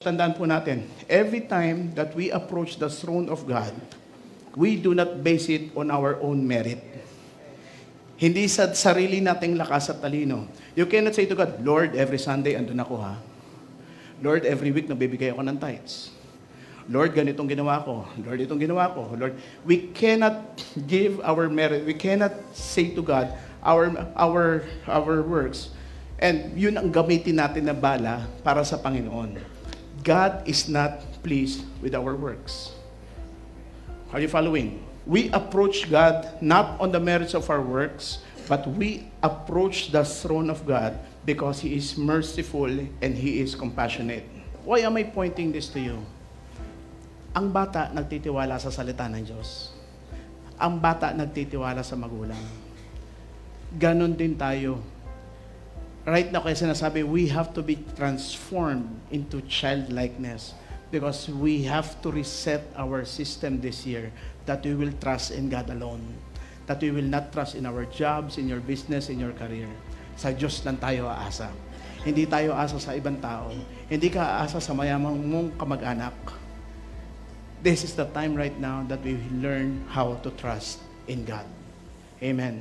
Tandaan po natin, every time that we approach the throne of God, we do not base it on our own merit. Hindi sa sarili nating lakas at talino. You cannot say to God, Lord, every Sunday andun ako ha. Lord, every week nagbibigay ako ng tithes. Lord, ganitong ginawa ko. Lord, itong ginawa ko. Lord, we cannot give our merit. We cannot say to God our works. And yun ang gamitin natin na bala para sa Panginoon. God is not pleased with our works. Are you following? We approach God not on the merits of our works, but we approach the throne of God because He is merciful and He is compassionate. Why am I pointing this to you? Ang bata nagtitiwala sa salita ng Diyos. Ang bata nagtitiwala sa magulang. Ganon din tayo. Right now, kaya sinasabi, we have to be transformed into childlikeness because we have to reset our system this year that we will trust in God alone. That we will not trust in our jobs, in your business, in your career. Sa Diyos lang tayo aasa. Hindi tayo aasa sa ibang tao. Hindi ka aasa sa mayamang mong kamag-anak. This is the time right now that we learn how to trust in God. Amen.